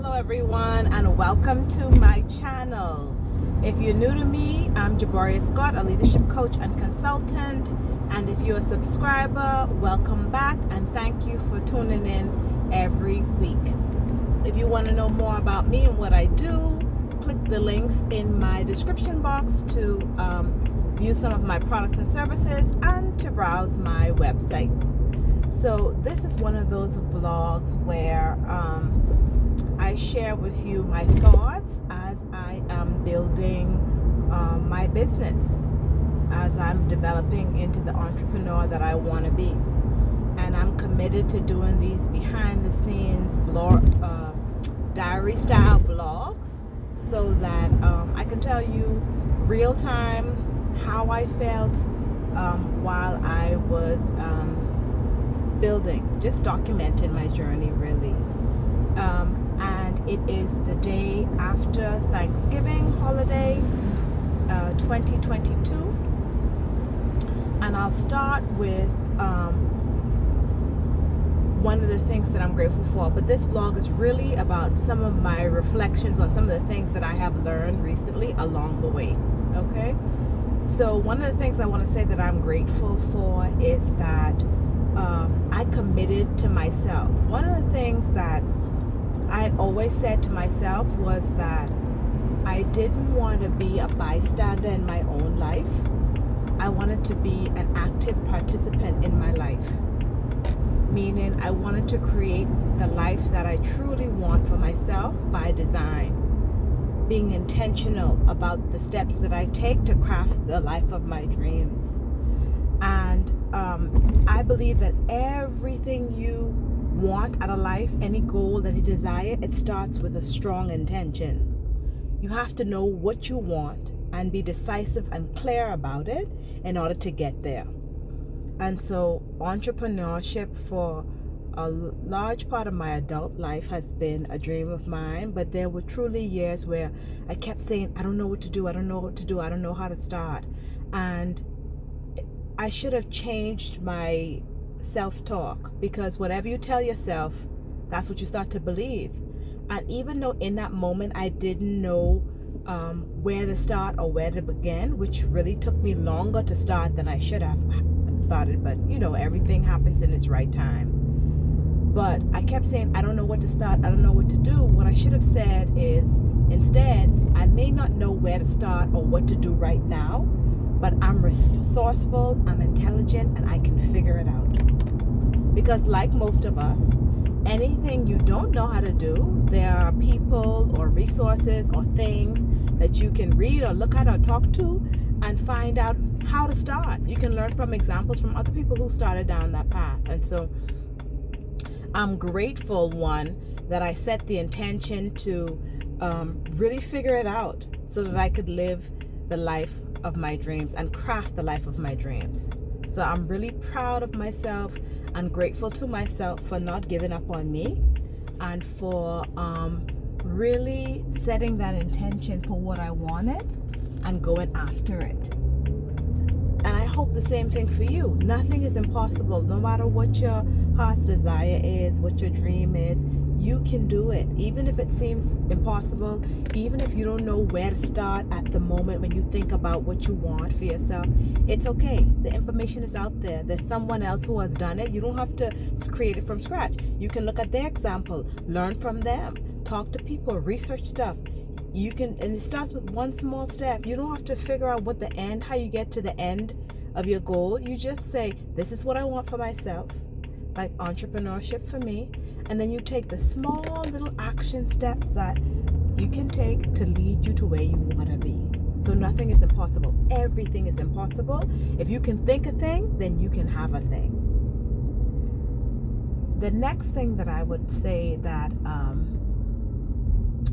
Hello everyone, and welcome to my channel. If you're new to me, I'm Jaboria Scott, a leadership coach and consultant. And if you're a subscriber, welcome back and thank you for tuning in every week. If you want to know more about me and what I do, click the links in my description box to view some of my products and services and to browse my website. So this is one of those vlogs where I share with you my thoughts as I am building my business, as I'm developing into the entrepreneur that I want to be. And I'm committed to doing these behind the scenes diary style vlogs so that I can tell you real time how I felt while I was building, just documenting my journey really. And it is the day after Thanksgiving holiday 2022, and I'll start with one of the things that I'm grateful for. But this vlog is really about some of my reflections on some of the things that I have learned recently along the way. Okay, so one of the things I want to say that I'm grateful for is that I committed to myself. One of the things that I had always said to myself was that I didn't want to be a bystander in my own life. I wanted to be an active participant in my life, meaning I wanted to create the life that I truly want for myself by design, being intentional about the steps that I take to craft the life of my dreams. And I believe that everything you want out of life, any goal, any desire, it starts with a strong intention. You have to know what you want and be decisive and clear about it in order to get there. And so entrepreneurship for a large part of my adult life has been a dream of mine, but there were truly years where I kept saying, I don't know what to do, I don't know what to do, I don't know how to start. And I should have changed my self-talk, because whatever you tell yourself, that's what you start to believe. And even though in that moment I didn't know where to start or where to begin, which really took me longer to start than I should have started, but you know, everything happens in its right time. But I kept saying, I don't know what to start, I don't know what to do. What I should have said is, instead, I may not know where to start or what to do right now, but I'm resourceful, I'm intelligent, and I can figure it out. Because like most of us, anything you don't know how to do, there are people or resources or things that you can read or look at or talk to and find out how to start. You can learn from examples from other people who started down that path. And so I'm grateful, one, that I set the intention to really figure it out so that I could live the life of my dreams and craft the life of my dreams. So I'm really proud of myself and grateful to myself for not giving up on me and for really setting that intention for what I wanted and going after it. And I hope the same thing for you. Nothing is impossible. No matter what your heart's desire is, what your dream is, you can do it. Even if it seems impossible, even if you don't know where to start at the moment when you think about what you want for yourself, it's okay. The information is out there. There's someone else who has done it. You don't have to create it from scratch. You can look at their example, learn from them, talk to people, research stuff. You can, and it starts with one small step. You don't have to figure out how you get to the end of your goal. You just say, this is what I want for myself, like entrepreneurship for me. And then you take the small little action steps that you can take to lead you to where you want to be. So nothing is impossible. Everything is impossible. If you can think a thing, then you can have a thing. The next thing that I would say that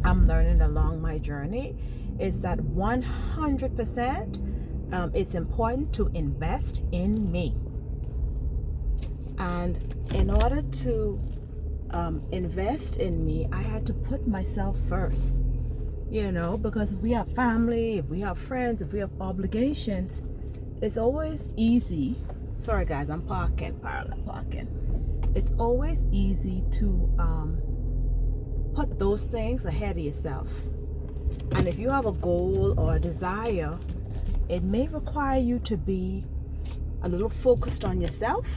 I'm learning along my journey is that 100% it's important to invest in me. And in order to invest in me, I had to put myself first, because if we have family, if we have friends, if we have obligations, it's always easy. Sorry guys, I'm parallel parking. It's always easy to put those things ahead of yourself. And if you have a goal or a desire, it may require you to be a little focused on yourself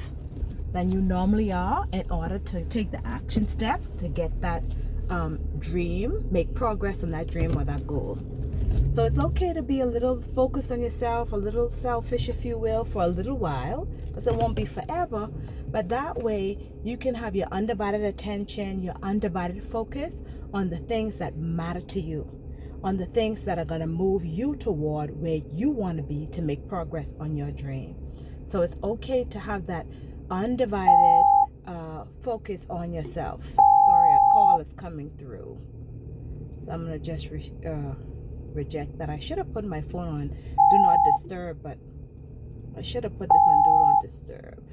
than you normally are in order to take the action steps to get that dream, make progress on that dream or that goal. So it's okay to be a little focused on yourself, a little selfish, if you will, for a little while, because it won't be forever. But that way you can have your undivided attention, your undivided focus on the things that matter to you, on the things that are going to move you toward where you want to be to make progress on your dream. So it's okay to have that undivided focus on yourself. Sorry, a call is coming through. So I'm going to just reject that. I should have put my phone on do not disturb, but I should have put this on do not disturb.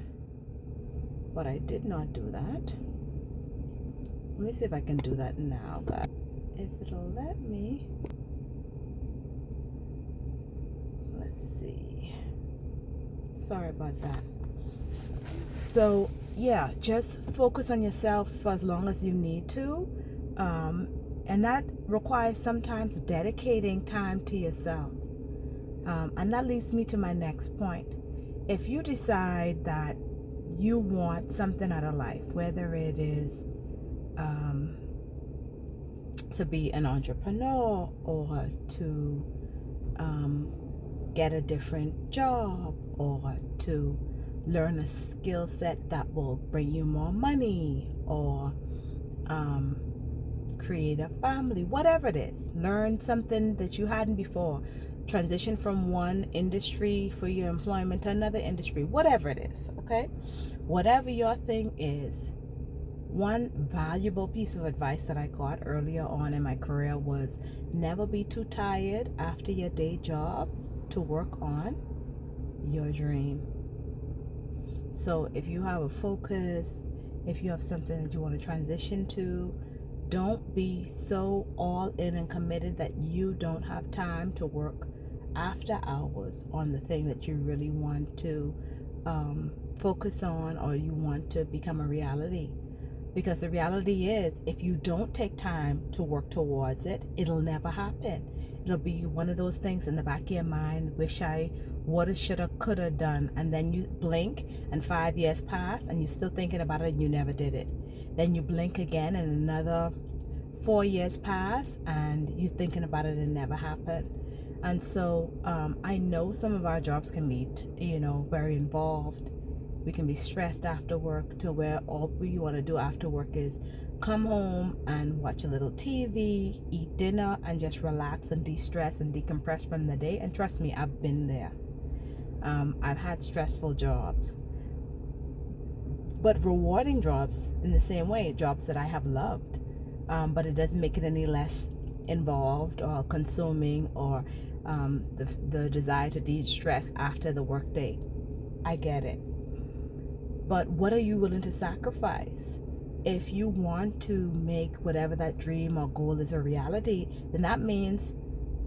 But I did not do that. Let me see if I can do that now, guys. If it'll let me. Let's see. Sorry about that. So yeah, just focus on yourself for as long as you need to. And that requires sometimes dedicating time to yourself. And that leads me to my next point. If you decide that you want something out of life, whether it is to be an entrepreneur or to get a different job or to learn a skill set that will bring you more money or create a family, whatever it is, learn something that you hadn't before, transition from one industry for your employment to another industry, whatever it is, okay? Whatever your thing is, one valuable piece of advice that I got earlier on in my career was never be too tired after your day job to work on your dream. So if you have a focus, if you have something that you want to transition to, don't be so all in and committed that you don't have time to work after hours on the thing that you really want to focus on or you want to become a reality. Because the reality is, if you don't take time to work towards it, it'll never happen. It'll be one of those things in the back of your mind, wish I woulda, shoulda, coulda done, and then you blink and 5 years pass and you're still thinking about it and you never did it. Then you blink again and another 4 years pass and you're thinking about it and it never happened. And so I know some of our jobs can be, very involved. We can be stressed after work to where all we want to do after work is come home and watch a little TV, eat dinner, and just relax and de-stress and decompress from the day. And trust me, I've been there. I've had stressful jobs, but rewarding jobs in the same way, jobs that I have loved. But it doesn't make it any less involved or consuming or the desire to de-stress after the workday. I get it. But what are you willing to sacrifice? If you want to make whatever that dream or goal is a reality, then that means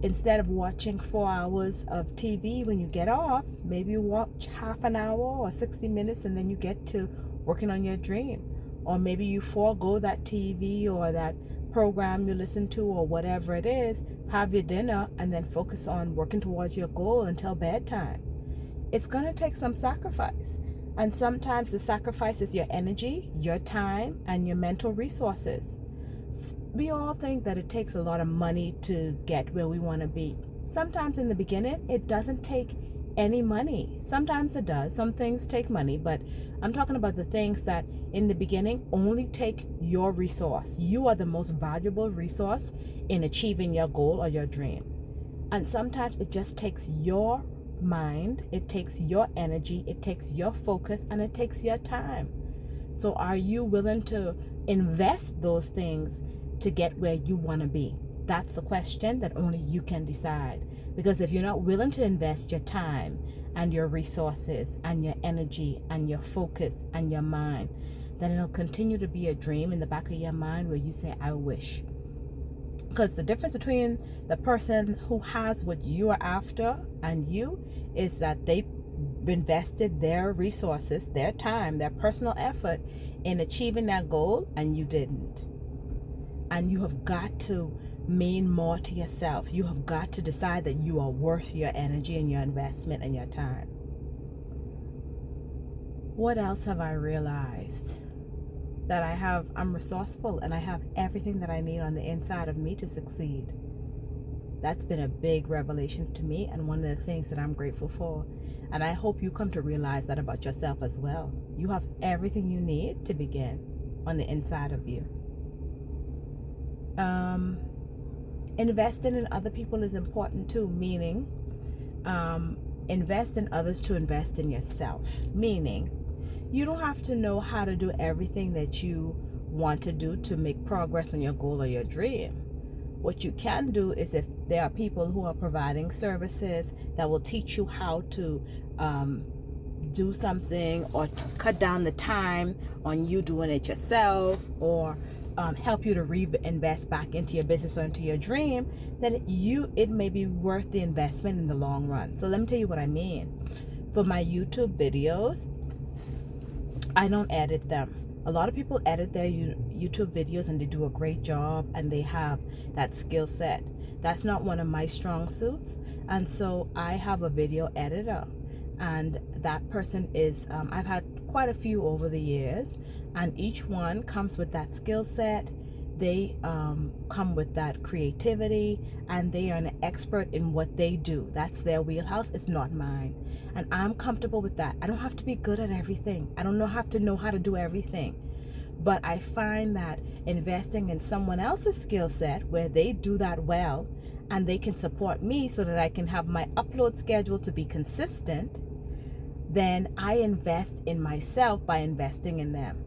instead of watching 4 hours of TV when you get off, maybe you watch half an hour or 60 minutes and then you get to working on your dream. Or maybe you forego that TV or that program you listen to or whatever it is, have your dinner and then focus on working towards your goal until bedtime. It's going to take some sacrifice. And sometimes the sacrifice is your energy, your time, and your mental resources. We all think that it takes a lot of money to get where we want to be. Sometimes in the beginning, it doesn't take any money. Sometimes it does. Some things take money, but I'm talking about the things that in the beginning only take your resource. You are the most valuable resource in achieving your goal or your dream. And sometimes it just takes your mind, it takes your energy, it takes your focus, and it takes your time. So are you willing to invest those things to get where you want to be? That's the question that only you can decide. Because if you're not willing to invest your time and your resources and your energy and your focus and your mind, then it'll continue to be a dream in the back of your mind where you say, I wish. Because the difference between the person who has what you are after and you is that they invested their resources, their time, their personal effort in achieving that goal, and you didn't. And you have got to mean more to yourself. You have got to decide that you are worth your energy and your investment and your time. What else have I realized? That I'm resourceful and I have everything that I need on the inside of me to succeed. That's been a big revelation to me, and one of the things that I'm grateful for. And I hope you come to realize that about yourself as well. You have everything you need to begin on the inside of you. Investing in other people is important too, meaning invest in others to invest in yourself. Meaning, you don't have to know how to do everything that you want to do to make progress on your goal or your dream. What you can do is, if there are people who are providing services that will teach you how to do something, or cut down the time on you doing it yourself, or help you to reinvest back into your business or into your dream, then it may be worth the investment in the long run. So let me tell you what I mean. For my YouTube videos, I don't edit them. A lot of people edit their YouTube videos and they do a great job and they have that skill set. That's not one of my strong suits. And so I have a video editor, and that person is, I've had quite a few over the years, and each one comes with that skill set. They come with that creativity, and they are an expert in what they do. That's their wheelhouse. It's not mine. And I'm comfortable with that. I don't have to be good at everything. I don't have to know how to do everything. But I find that investing in someone else's skill set where they do that well, and they can support me so that I can have my upload schedule to be consistent, then I invest in myself by investing in them.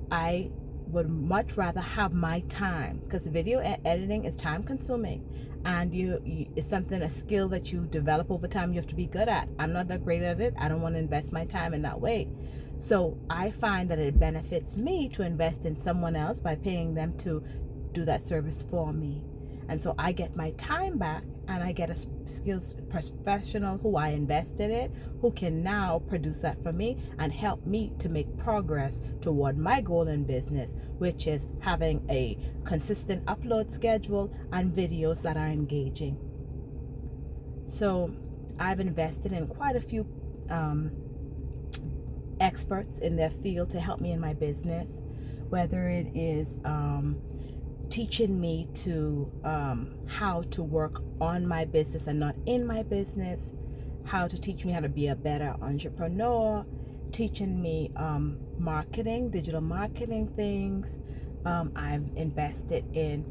I would much rather have my time, because video editing is time consuming, and it's a skill that you develop over time. You have to be good at. I'm not that great at it. I don't want to invest my time in that way. So I find that it benefits me to invest in someone else by paying them to do that service for me. And so I get my time back, and I get a skills professional who I invested in, who can now produce that for me and help me to make progress toward my goal in business, which is having a consistent upload schedule and videos that are engaging. So I've invested in quite a few experts in their field to help me in my business, whether it is teaching me to how to work on my business and not in my business, how to teach me how to be a better entrepreneur, teaching me marketing, digital marketing things. I've invested in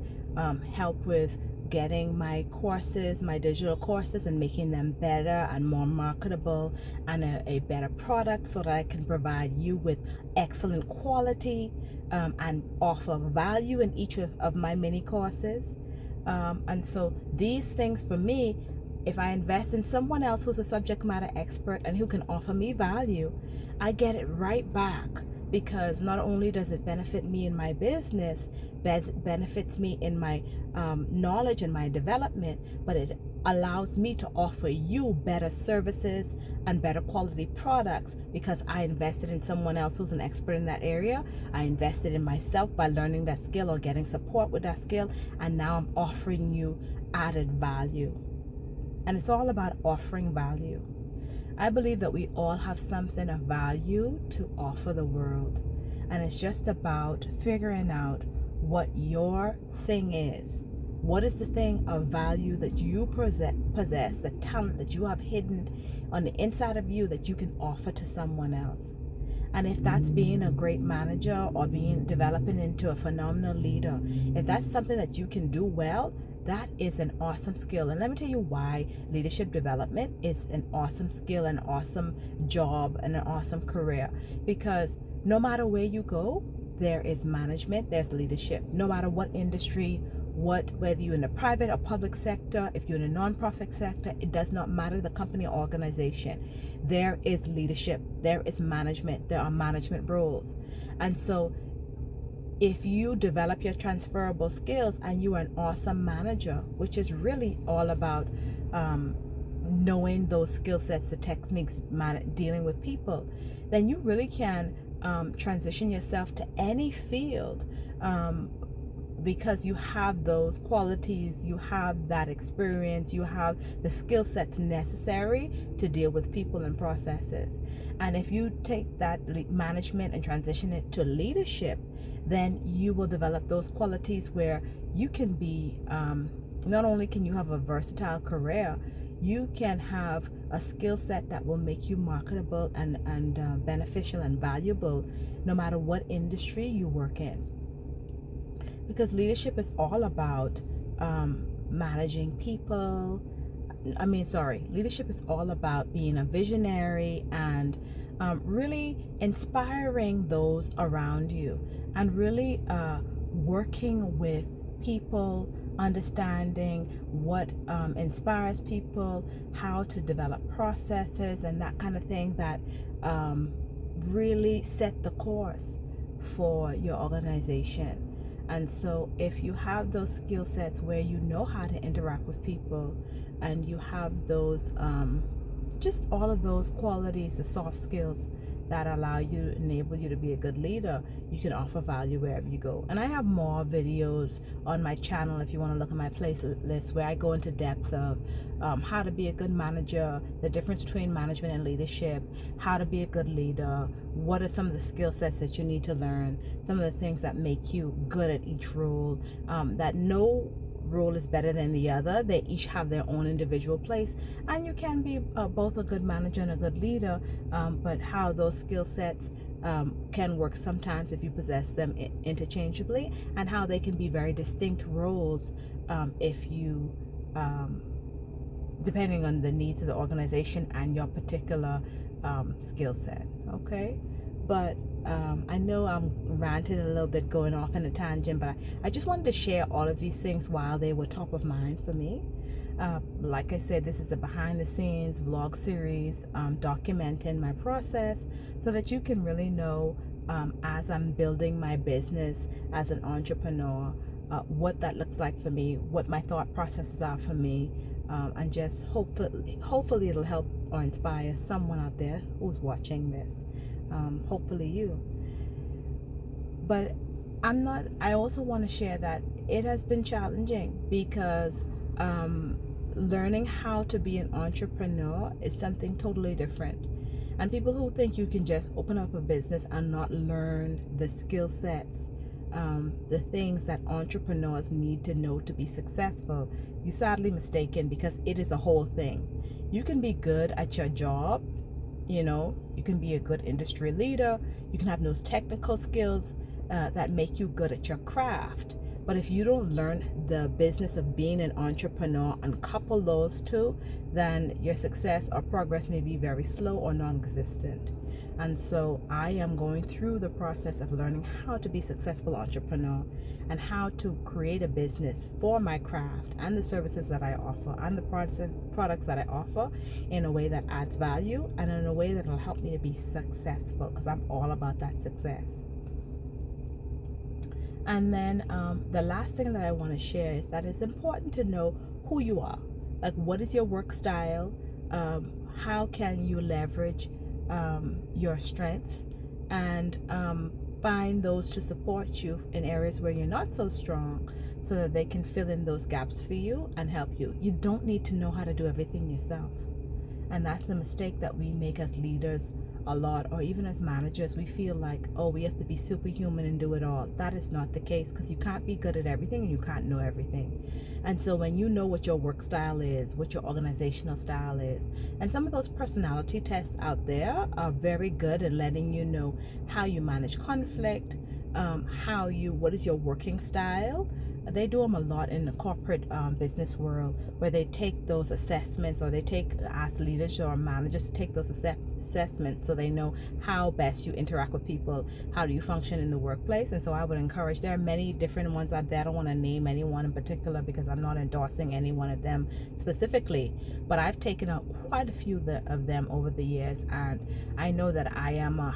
help with getting my courses, my digital courses, and making them better and more marketable and a better product, so that I can provide you with excellent quality and offer value in each of my mini courses. And so these things for me, if I invest in someone else who's a subject matter expert and who can offer me value, I get it right back, because not only does it benefit me in my business, it benefits me in my knowledge and my development, but it allows me to offer you better services and better quality products, because I invested in someone else who's an expert in that area. I invested in myself by learning that skill or getting support with that skill, and now I'm offering you added value. And it's all about offering value. I believe that we all have something of value to offer the world, and it's just about figuring out what your thing is. What is the thing of value that you possess, the talent that you have hidden on the inside of you that you can offer to someone else? And if that's being a great manager or developing into a phenomenal leader, if that's something that you can do well, that is an awesome skill. And let me tell you why leadership development is an awesome skill, an awesome job, and an awesome career. Because no matter where you go, there is management, there's leadership. No matter what industry, whether you're in the private or public sector, if you're in a nonprofit sector, it does not matter the company or organization. There is leadership, there is management, there are management roles. And so if you develop your transferable skills and you are an awesome manager, which is really all about knowing those skill sets, the techniques, dealing with people, then you really can transition yourself to any field because you have those qualities, you have that experience, you have the skill sets necessary to deal with people and processes. And if you take that management and transition it to leadership, then you will develop those qualities where you can be, not only can you have a versatile career, you can have a skill set that will make you marketable and beneficial and valuable no matter what industry you work in. Because leadership is all about managing people. Leadership is all about being a visionary and really inspiring those around you, and really working with people, understanding what inspires people, how to develop processes and that kind of thing that really set the course for your organization. And so if you have those skill sets where you know how to interact with people, and you have those just all of those qualities, the soft skills that allow you, enable you to be a good leader, you can offer value wherever you go. And I have more videos on my channel if you want to look at my playlist, where I go into depth of how to be a good manager, the difference between management and leadership, how to be a good leader, what are some of the skill sets that you need to learn, some of the things that make you good at each role, that no role is better than the other. They each have their own individual place, and you can be both a good manager and a good leader, but how those skill sets can work sometimes if you possess them interchangeably, and how they can be very distinct roles if you depending on the needs of the organization and your particular skill set. Okay, but I know I'm ranting a little bit, going off in a tangent, but I just wanted to share all of these things while they were top of mind for me. Like I said, this is a behind the scenes vlog series documenting my process so that you can really know as I'm building my business as an entrepreneur, what that looks like for me, what my thought processes are for me, and just hopefully it'll help or inspire someone out there who's watching this. Hopefully you. But I also want to share that it has been challenging, because learning how to be an entrepreneur is something totally different. And people who think you can just open up a business and not learn the skill sets, the things that entrepreneurs need to know to be successful, you're sadly mistaken, because it is a whole thing. You can be good at your job, you can be a good industry leader, you can have those technical skills that make you good at your craft. But if you don't learn the business of being an entrepreneur and couple those two, then your success or progress may be very slow or non-existent. And so I am going through the process of learning how to be a successful entrepreneur, and how to create a business for my craft and the services that I offer and the products that I offer in a way that adds value, and in a way that will help me to be successful, because I'm all about that success. And then the last thing that I want to share is that it's important to know who you are. Like, what is your work style? How can you leverage your strengths, and find those to support you in areas where you're not so strong, so that they can fill in those gaps for you and help you. You don't need to know how to do everything yourself. And that's the mistake that we make as leaders a lot, or even as managers. We feel like, oh, we have to be superhuman and do it all. That is not the case, because you can't be good at everything and you can't know everything. And so when you know what your work style is, what your organizational style is, and some of those personality tests out there are very good at letting you know how you manage conflict, what is your working style. They do them a lot in the corporate business world, where they take those assessments, or they ask leaders or managers to take those assessments, so they know how best you interact with people, how do you function in the workplace. And so I would encourage, there are many different ones out there. I don't want to name anyone in particular, because I'm not endorsing any one of them specifically, but I've taken out quite a few of them over the years, and I know that I am a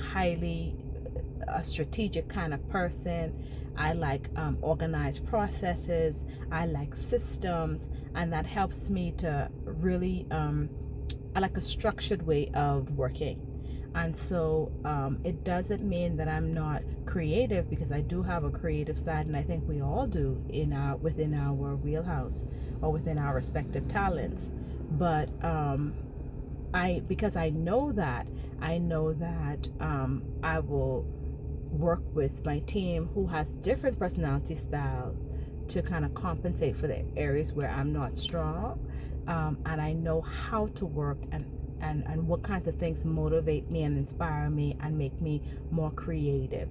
strategic kind of person. I like organized processes. I like systems, and that helps me to really, I like a structured way of working. And so it doesn't mean that I'm not creative, because I do have a creative side, and I think we all do within our wheelhouse or within our respective talents. But because I know that I will work with my team who has different personality styles to kind of compensate for the areas where I'm not strong, and I know how to work and what kinds of things motivate me and inspire me and make me more creative.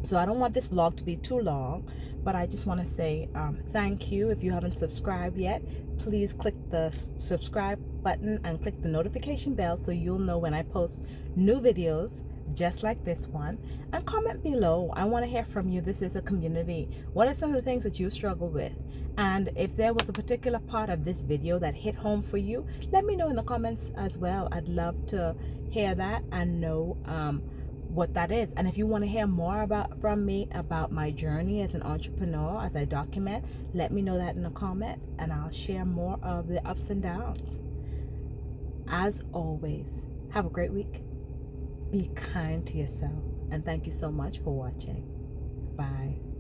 So I don't want this vlog to be too long, but I just want to say thank you. If you haven't subscribed yet, please click the subscribe button and click the notification bell so you'll know when I post new videos just like this one, and comment below. I want to hear from you. This is a community. What are some of the things that you struggle with? And if there was a particular part of this video that hit home for you, let me know in the comments as well. I'd love to hear that and know what that is. And if you want to hear more from me about my journey as an entrepreneur, as I document, let me know that in a comment, and I'll share more of the ups and downs. As always, have a great week. Be kind to yourself, and thank you so much for watching. Bye.